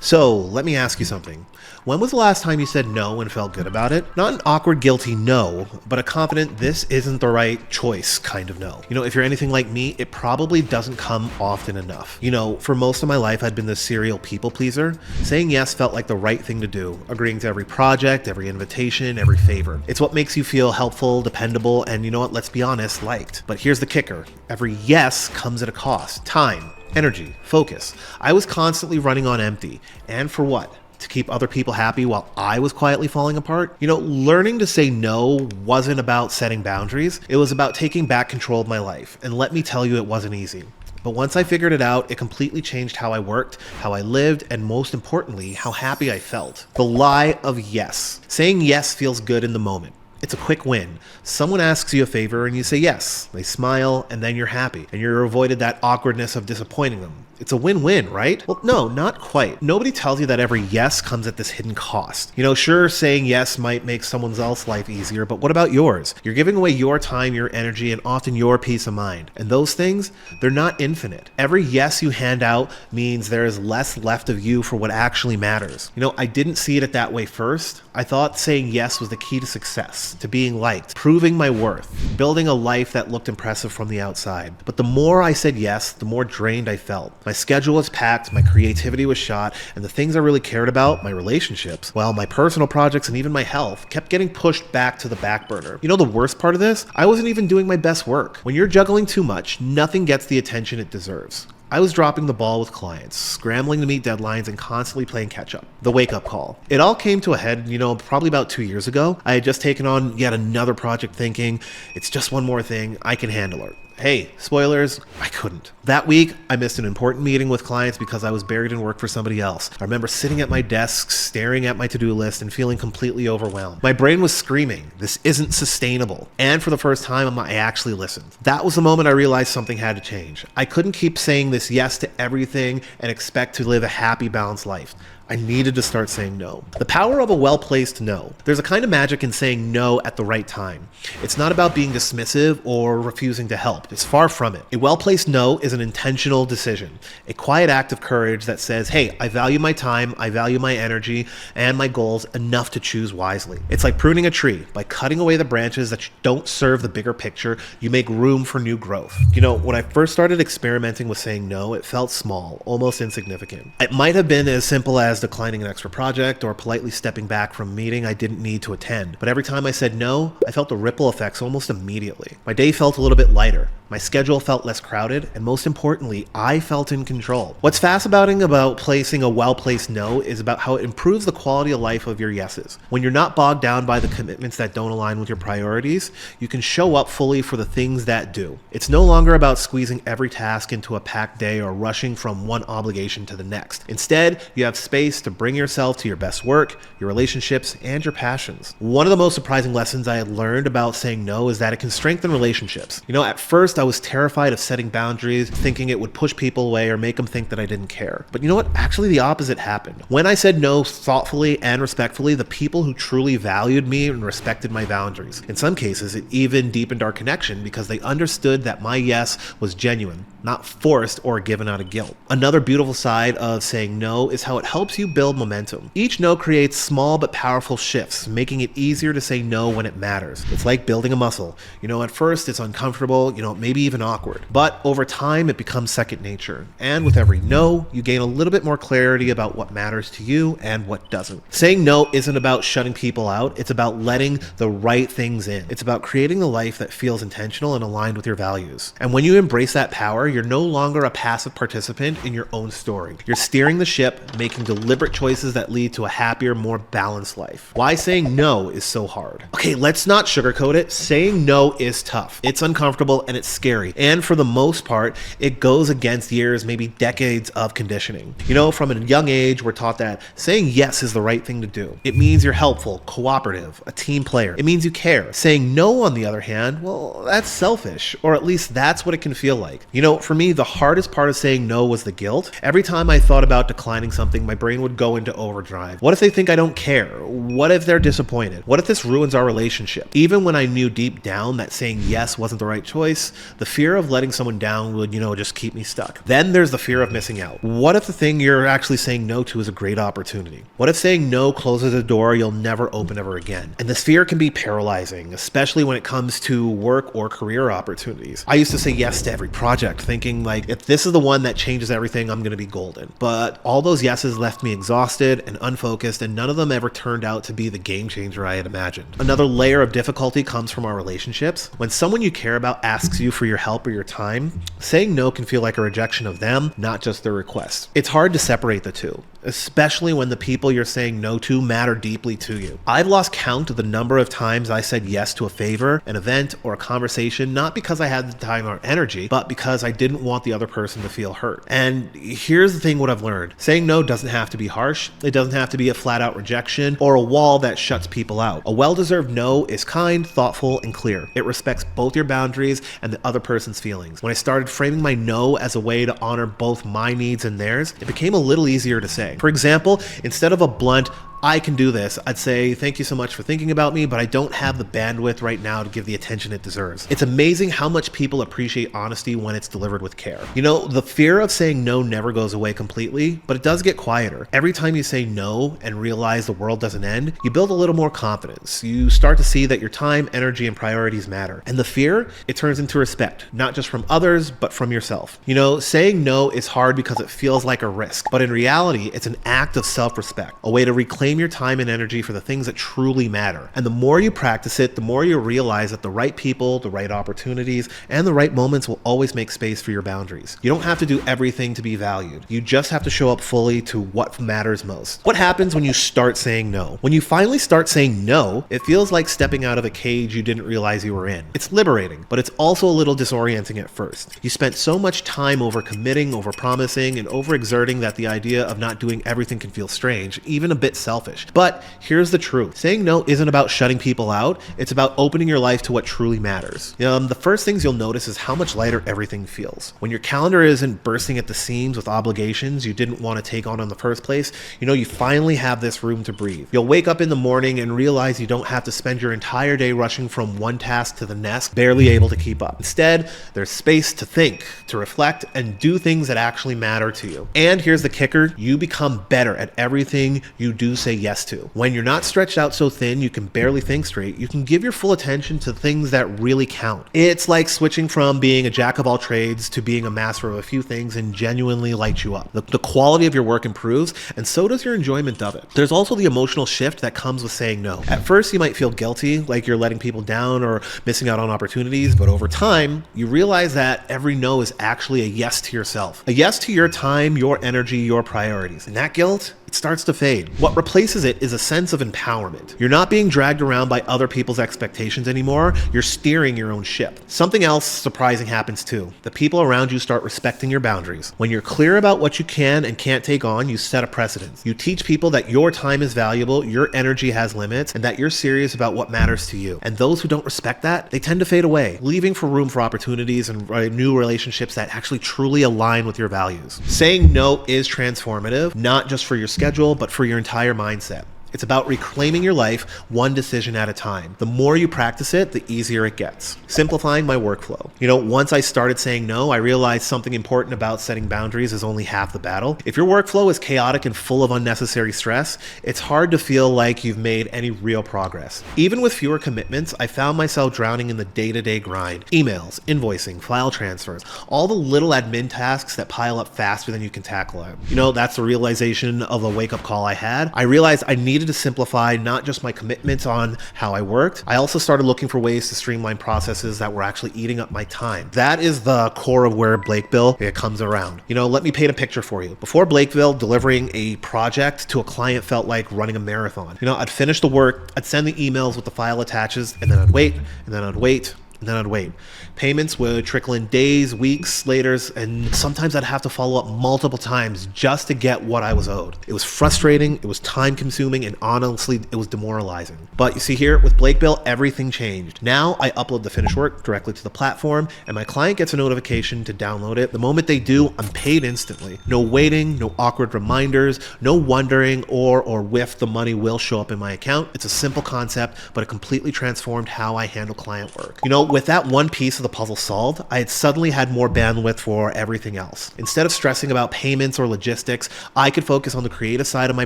So, let me ask you something. When was the last time you said no and felt good about it? Not an awkward, guilty no, but a confident this isn't the right choice kind of no. If you're anything like me, it probably doesn't come often enough. For most of my life, I'd been this serial people pleaser. Saying yes felt like the right thing to do, agreeing to every project, every invitation, every favor. It's what makes you feel helpful, dependable, and let's be honest, liked. But here's the kicker. Every yes comes at a cost. Time, energy, focus. I was constantly running on empty. And for what? To keep other people happy while I was quietly falling apart? Learning to say no wasn't about setting boundaries. It was about taking back control of my life. And let me tell you, it wasn't easy. But once I figured it out, it completely changed how I worked, how I lived, and most importantly, how happy I felt. The lie of yes. Saying yes feels good in the moment. It's a quick win. Someone asks you a favor and you say yes. They smile and then you're happy. And you're avoided that awkwardness of disappointing them. It's a win-win, right? Well, no, not quite. Nobody tells you that every yes comes at this hidden cost. Sure, saying yes might make someone else's life easier, but what about yours? You're giving away your time, your energy, and often your peace of mind. And those things, they're not infinite. Every yes you hand out means there is less left of you for what actually matters. I didn't see it that way first. I thought saying yes was the key to success, to being liked, proving my worth, building a life that looked impressive from the outside. But the more I said yes, the more drained I felt. My schedule was packed, my creativity was shot, and the things I really cared about, my relationships, my personal projects and even my health, kept getting pushed back to the back burner. The worst part of this? I wasn't even doing my best work. When you're juggling too much, nothing gets the attention it deserves. I was dropping the ball with clients, scrambling to meet deadlines, and constantly playing catch-up. The wake-up call. It all came to a head, probably about 2 years ago. I had just taken on yet another project thinking, it's just one more thing, I can handle it. Hey, spoilers, I couldn't. That week, I missed an important meeting with clients because I was buried in work for somebody else. I remember sitting at my desk, staring at my to-do list, and feeling completely overwhelmed. My brain was screaming, this isn't sustainable. And for the first time, I actually listened. That was the moment I realized something had to change. I couldn't keep saying this yes to everything and expect to live a happy, balanced life. I needed to start saying no. The power of a well-placed no. There's a kind of magic in saying no at the right time. It's not about being dismissive or refusing to help. It's far from it. A well-placed no is an intentional decision, a quiet act of courage that says, hey, I value my time, I value my energy and my goals enough to choose wisely. It's like pruning a tree. By cutting away the branches that don't serve the bigger picture, you make room for new growth. When I first started experimenting with saying no, it felt small, almost insignificant. It might have been as simple as declining an extra project or politely stepping back from a meeting I didn't need to attend. But every time I said no, I felt the ripple effects almost immediately. My day felt a little bit lighter. My schedule felt less crowded, and most importantly, I felt in control. What's fascinating about placing a well-placed no is about how it improves the quality of life of your yeses. When you're not bogged down by the commitments that don't align with your priorities, you can show up fully for the things that do. It's no longer about squeezing every task into a packed day or rushing from one obligation to the next. Instead, you have space to bring yourself to your best work, your relationships, and your passions. One of the most surprising lessons I had learned about saying no is that it can strengthen relationships. At first, I was terrified of setting boundaries, thinking it would push people away or make them think that I didn't care. But you know what? Actually, the opposite happened. When I said no thoughtfully and respectfully, the people who truly valued me and respected my boundaries. In some cases, it even deepened our connection because they understood that my yes was genuine, not forced or given out of guilt. Another beautiful side of saying no is how it helps you build momentum. Each no creates small but powerful shifts, making it easier to say no when it matters. It's like building a muscle. At first it's uncomfortable, maybe even awkward. But over time, it becomes second nature. And with every no, you gain a little bit more clarity about what matters to you and what doesn't. Saying no isn't about shutting people out. It's about letting the right things in. It's about creating a life that feels intentional and aligned with your values. And when you embrace that power, you're no longer a passive participant in your own story. You're steering the ship, making deliberate choices that lead to a happier, more balanced life. Why saying no is so hard? Okay, let's not sugarcoat it. Saying no is tough. It's uncomfortable and it's scary. And for the most part, it goes against years, maybe decades of conditioning. From a young age, we're taught that saying yes is the right thing to do. It means you're helpful, cooperative, a team player. It means you care. Saying no, on the other hand, well, that's selfish, or at least that's what it can feel like. For me, the hardest part of saying no was the guilt. Every time I thought about declining something, my brain brain would go into overdrive. What if they think I don't care? What if they're disappointed? What if this ruins our relationship? Even when I knew deep down that saying yes wasn't the right choice, the fear of letting someone down would, just keep me stuck. Then there's the fear of missing out. What if the thing you're actually saying no to is a great opportunity? What if saying no closes a door you'll never open ever again? And this fear can be paralyzing, especially when it comes to work or career opportunities. I used to say yes to every project, thinking like, if this is the one that changes everything, I'm going to be golden. But all those yeses left me exhausted and unfocused, and none of them ever turned out to be the game changer I had imagined. Another layer of difficulty comes from our relationships. When someone you care about asks you for your help or your time, saying no can feel like a rejection of them, not just their request. It's hard to separate the two, especially when the people you're saying no to matter deeply to you. I've lost count of the number of times I said yes to a favor, an event, or a conversation, not because I had the time or energy, but because I didn't want the other person to feel hurt. And here's the thing, what I've learned. Saying no doesn't have to be harsh. It doesn't have to be a flat out rejection or a wall that shuts people out. A well-deserved no is kind, thoughtful, and clear. It respects both your boundaries and the other person's feelings. When I started framing my no as a way to honor both my needs and theirs, it became a little easier to say. For example, instead of a blunt, I can do this, I'd say, thank you so much for thinking about me, but I don't have the bandwidth right now to give the attention it deserves. It's amazing how much people appreciate honesty when it's delivered with care. The fear of saying no never goes away completely, but it does get quieter. Every time you say no and realize the world doesn't end, you build a little more confidence. You start to see that your time, energy, and priorities matter. And the fear, it turns into respect, not just from others, but from yourself. Saying no is hard because it feels like a risk, but in reality, it's an act of self-respect, a way to reclaim your time and energy for the things that truly matter. And the more you practice it, the more you realize that the right people, the right opportunities, and the right moments will always make space for your boundaries. You don't have to do everything to be valued. You just have to show up fully to what matters most. What happens when you start saying no? When you finally start saying no, it feels like stepping out of a cage you didn't realize you were in. It's liberating, but it's also a little disorienting at first. You spent so much time over committing, over promising, and overexerting that the idea of not doing everything can feel strange, even a bit selfish. But here's the truth. Saying no isn't about shutting people out. It's about opening your life to what truly matters. The first things you'll notice is how much lighter everything feels. When your calendar isn't bursting at the seams with obligations you didn't want to take on in the first place, you finally have this room to breathe. You'll wake up in the morning and realize you don't have to spend your entire day rushing from one task to the next, barely able to keep up. Instead, there's space to think, to reflect, and do things that actually matter to you. And here's the kicker, you become better at everything you do say yes to. When you're not stretched out so thin you can barely think straight, you can give your full attention to things that really count. It's like switching from being a jack of all trades to being a master of a few things and genuinely light you up. The quality of your work improves, and so does your enjoyment of it. There's also the emotional shift that comes with saying no. At first, you might feel guilty, like you're letting people down or missing out on opportunities, but over time, you realize that every no is actually a yes to yourself. A yes to your time, your energy, your priorities. And that guilt, it starts to fade. What replaces it is a sense of empowerment. You're not being dragged around by other people's expectations anymore. You're steering your own ship. Something else surprising happens too. The people around you start respecting your boundaries. When you're clear about what you can and can't take on, you set a precedent. You teach people that your time is valuable, your energy has limits, and that you're serious about what matters to you. And those who don't respect that, they tend to fade away, leaving for room for opportunities and new relationships that actually truly align with your values. Saying no is transformative, not just for your schedule, but for your entire mindset. It's about reclaiming your life one decision at a time. The more you practice it, the easier it gets. Simplifying my workflow. Once I started saying no, I realized something important about setting boundaries is only half the battle. If your workflow is chaotic and full of unnecessary stress, it's hard to feel like you've made any real progress. Even with fewer commitments, I found myself drowning in the day-to-day grind. Emails, invoicing, file transfers, all the little admin tasks that pile up faster than you can tackle them. That's the realization of a wake-up call I had. I realized I needed to simplify not just my commitments on how I worked. I also started looking for ways to streamline processes that were actually eating up my time. That is the core of where Blakebill comes around. Let me paint a picture for you. Before Blakebill, delivering a project to a client felt like running a marathon. I'd finish the work, I'd send the emails with the file attaches, and then I'd wait, and then I'd wait, And then I'd wait. Payments would trickle in days, weeks, later, and sometimes I'd have to follow up multiple times just to get what I was owed. It was frustrating, it was time consuming, and honestly, it was demoralizing. But you see here, with Blakebill, everything changed. Now I upload the finished work directly to the platform, and my client gets a notification to download it. The moment they do, I'm paid instantly. No waiting, no awkward reminders, no wondering or if the money will show up in my account. It's a simple concept, but it completely transformed how I handle client work. You know, with that one piece of the puzzle solved, I had suddenly had more bandwidth for everything else. Instead of stressing about payments or logistics, I could focus on the creative side of my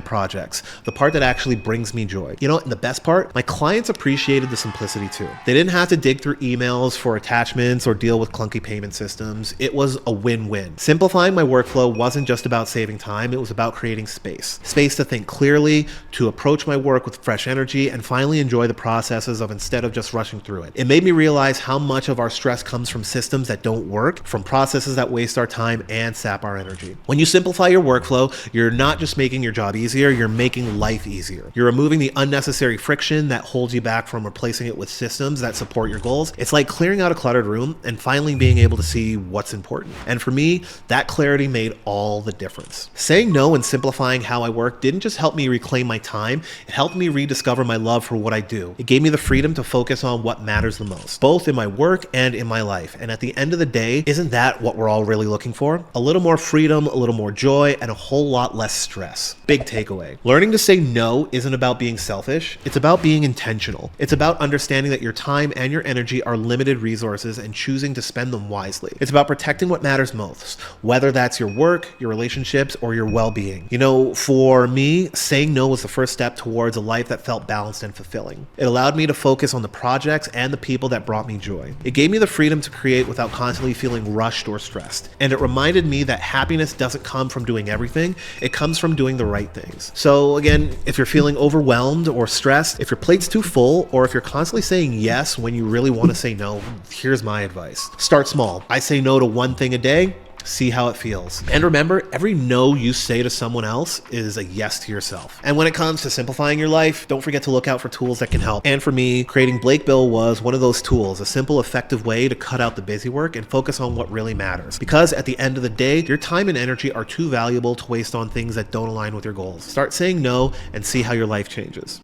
projects, the part that actually brings me joy. You know, and the best part, my clients appreciated the simplicity too. They didn't have to dig through emails for attachments or deal with clunky payment systems. It was a win-win. Simplifying my workflow wasn't just about saving time, it was about creating space. Space to think clearly, to approach my work with fresh energy, and finally enjoy the processes of instead of just rushing through it. It made me realize how much of our stress comes from systems that don't work, from processes that waste our time and sap our energy. When you simplify your workflow, you're not just making your job easier, you're making life easier. You're removing the unnecessary friction that holds you back from replacing it with systems that support your goals. It's like clearing out a cluttered room and finally being able to see what's important. And for me, that clarity made all the difference. Saying no and simplifying how I work didn't just help me reclaim my time, it helped me rediscover my love for what I do. It gave me the freedom to focus on what matters the most, both in my work and in my life. And at the end of the day, isn't that what we're all really looking for? A little more freedom, a little more joy, and a whole lot less stress. Big takeaway. Learning to say no isn't about being selfish, it's about being intentional. It's about understanding that your time and your energy are limited resources and choosing to spend them wisely. It's about protecting what matters most, whether that's your work, your relationships, or your well-being. You know, for me, saying no was the first step towards a life that felt balanced and fulfilling. It allowed me to focus on the projects and the people that brought me joy. It gave me the freedom to create without constantly feeling rushed or stressed. And it reminded me that happiness doesn't come from doing everything, it comes from doing the right things. So again, if you're feeling overwhelmed or stressed, if your plate's too full, or if you're constantly saying yes when you really want to say no, here's my advice. Start small. I say no to one thing a day. See how it feels. And remember, every no you say to someone else is a yes to yourself. And when it comes to simplifying your life, don't forget to look out for tools that can help. And for me, creating Blakebill was one of those tools, a simple, effective way to cut out the busy work and focus on what really matters. Because at the end of the day, your time and energy are too valuable to waste on things that don't align with your goals. Start saying no and see how your life changes.